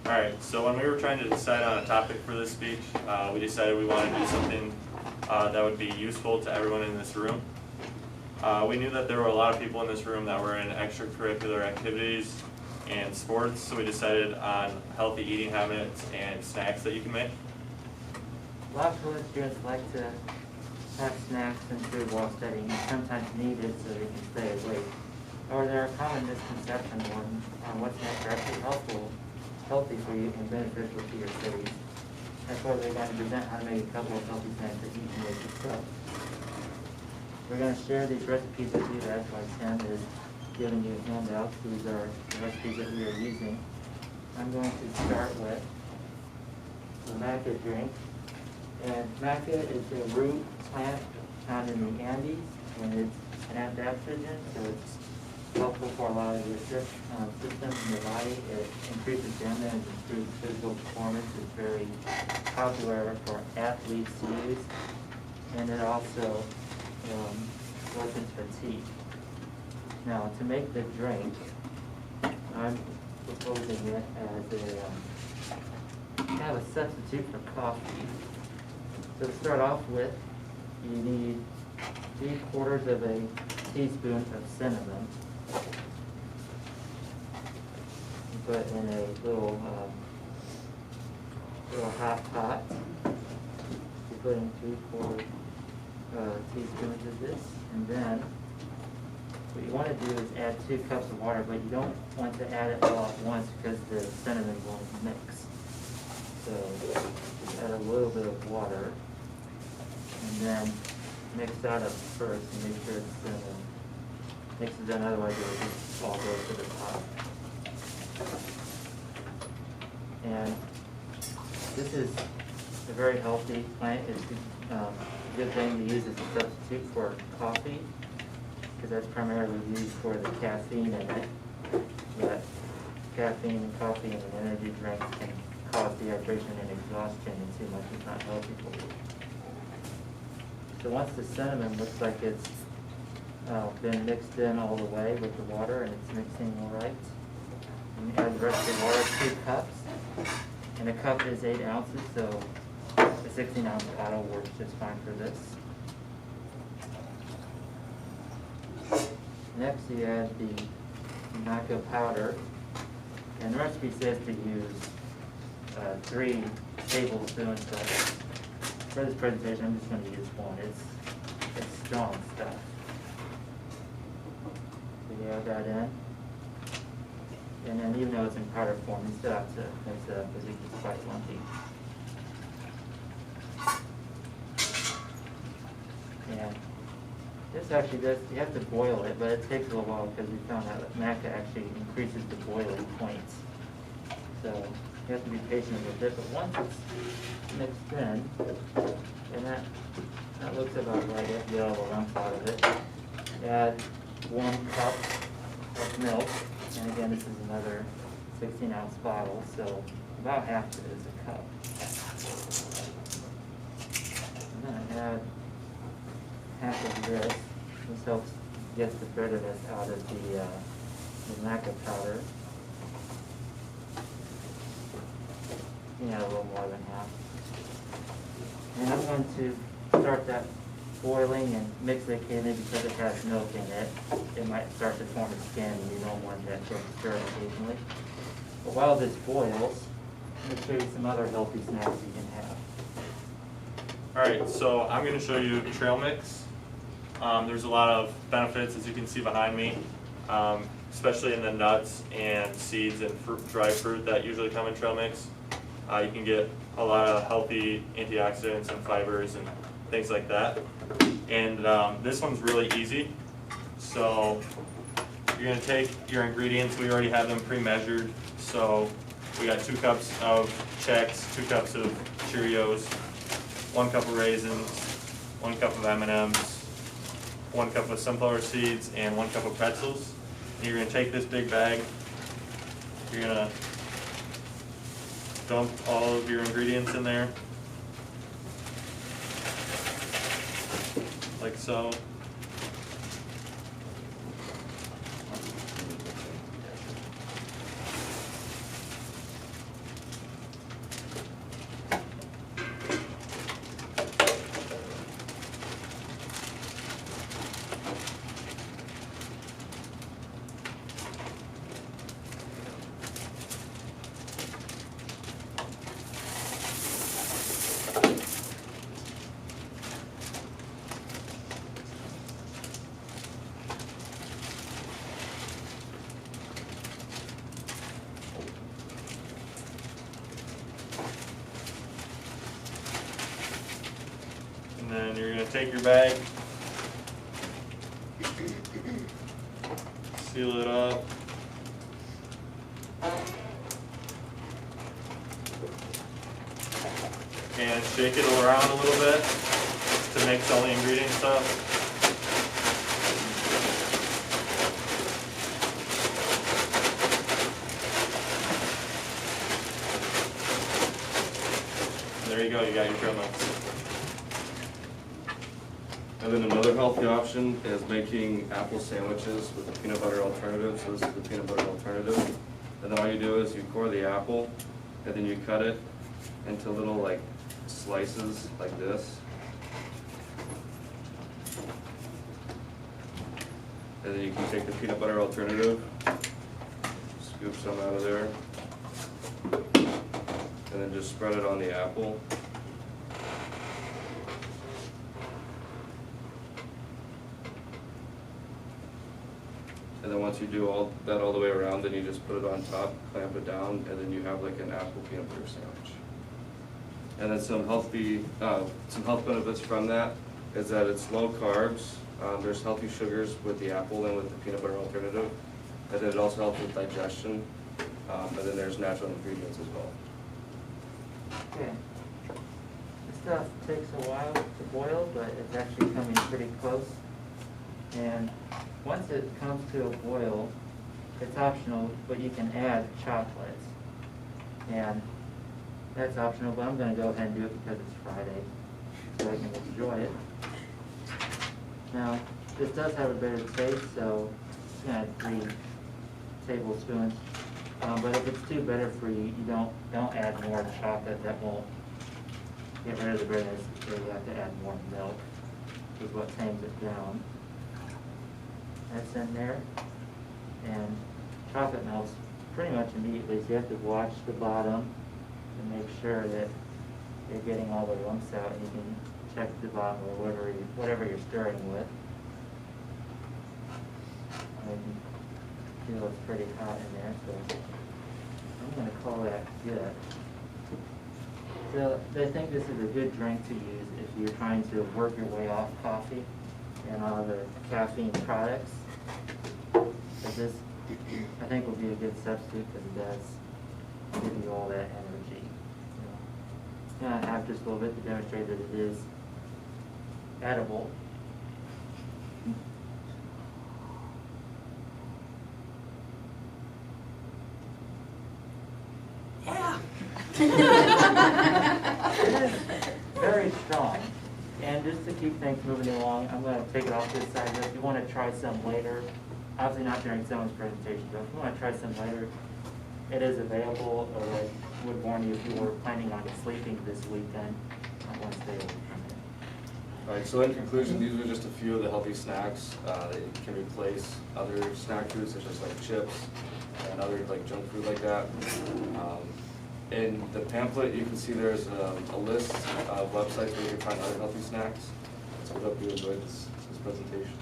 Alright, so when we were trying to decide on a topic for this speech, we decided we wanted to do something that would be useful to everyone in this room. We knew that there were a lot of people in this room that were in extracurricular activities and sports, so we decided on healthy eating habits and snacks that you can make. A lot of college students like to have snacks and food while studying, and sometimes need it so they can stay awake. Or there are common misconceptions on what snacks are actually healthy for you and beneficial to your studies. That's why we're going to present how to make a couple of healthy snacks that you can make yourself. We're going to share these recipes with you. That's why Tim is giving you handouts. These are the recipes that we are using. I'm going to start with the maca drink. And maca is a root plant found in the Andes, and it's an antioxidant, so it's helpful for a lot of your systems in your body. It increases stamina and improves physical performance. It's very popular for athletes to use, and it also lessens fatigue. Now, to make the drink, I'm proposing it as a kind of a substitute for coffee. So to start off with, you need 3/4 of a teaspoon of cinnamon. You put in a little hot pot. You put in 3/4 teaspoons of this, and then what you want to do is add 2 cups of water, but you don't want to add it all at once because the cinnamon won't mix. So just add a little bit of water, and then mix that up first and make sure it's cinnamon mixes in, otherwise it will just all go to the top. And this is a very healthy plant. It's a good thing to use as a substitute for coffee, because that's primarily used for the caffeine in it. But caffeine and coffee and energy drinks can cause dehydration and exhaustion, and too much is not healthy for you. So once the cinnamon looks like it's been mixed in all the way with the water and it's mixing all right, and you add the rest of the water, 2 cups, and a cup is 8 ounces, so a 16-ounce bottle works just fine for this. Next you add the maca powder, and the recipe says to use 3 tablespoons, but for this presentation I'm just going to use 1. It's strong stuff. So you add that in, and then even though it's in powder form, you still have to mix it up because it gets quite lumpy. And this actually does, you have to boil it, but it takes a little while because we found out that maca actually increases the boiling points. So you have to be patient with it, but once it's mixed in, and that looks about right, you have to get all the lumps out of it. Add 1 cup of milk, and again this is another 16-ounce bottle, so about half of it is a cup. And then I add half of this. This helps get the bitterness out of the maca powder. A little more than half. And I'm going to start that boiling and mix it occasionally because it has milk in it. It might start to form a skin, and you don't want that to stir occasionally. But while this boils, I'm going to show you some other healthy snacks you can have. Alright, so I'm going to show you trail mix. There's a lot of benefits, as you can see behind me, especially in the nuts and seeds and dry fruit that usually come in trail mix. You can get a lot of healthy antioxidants and fibers and things like that. And this one's really easy. So you're going to take your ingredients. We already have them pre-measured. So we got 2 cups of Chex, 2 cups of Cheerios, 1 cup of raisins, 1 cup of M&Ms, 1 cup of sunflower seeds, and 1 cup of pretzels. And you're going to take this big bag. You're going to dump all of your ingredients in there, like so. you're going to take your bag, seal it up. And shake it around a little bit to mix all the ingredient stuff. There you go, you got your trail mix. And then another healthy option is making apple sandwiches with the peanut butter alternative. So this is the peanut butter alternative. And then all you do is you core the apple, and then you cut it into little like slices like this. And then you can take the peanut butter alternative, scoop some out of there, and then just spread it on the apple. And then once you do all that all the way around, then you just put it on top, clamp it down, and then you have like an apple peanut butter sandwich. And then some health benefits from that is that it's low carbs. There's healthy sugars with the apple and with the peanut butter alternative. And then it also helps with digestion. And then there's natural ingredients as well. Okay. This stuff takes a while to boil, but it's actually coming pretty close. And once it comes to a boil, it's optional, but you can add chocolates. And that's optional, but I'm going to go ahead and do it because it's Friday, so I can enjoy it. Now, this does have a bitter taste, so I'm going to add 3 tablespoons. But if it's too bitter for you, you don't add more chocolate. That won't get rid of the bitterness. So you have to add more milk, is what tames it down. That's in there, and chocolate melts pretty much immediately, so you have to watch the bottom and make sure that you're getting all the lumps out, and you can check the bottom or whatever you're stirring with. I can feel it's pretty hot in there, so I'm going to call that good. So I think this is a good drink to use if you're trying to work your way off coffee and all the caffeine products. But this, I think, will be a good substitute because it does give you all that energy. So, I'm going to have just a little bit to demonstrate that it is edible. Yeah. It is very strong. And just to keep things moving along, I'm going to take it off to the side. If you want to try some later, obviously not during someone's presentation, but if you want to try some later, it is available. Or I would warn you if you were planning on sleeping this weekend, I want to stay away from it. All right, so in conclusion, these are just a few of the healthy snacks that can replace other snack foods such as like chips and other like junk food like that. In the pamphlet, you can see there's a list of websites where you can find other healthy snacks. So we hope you enjoyed this presentation.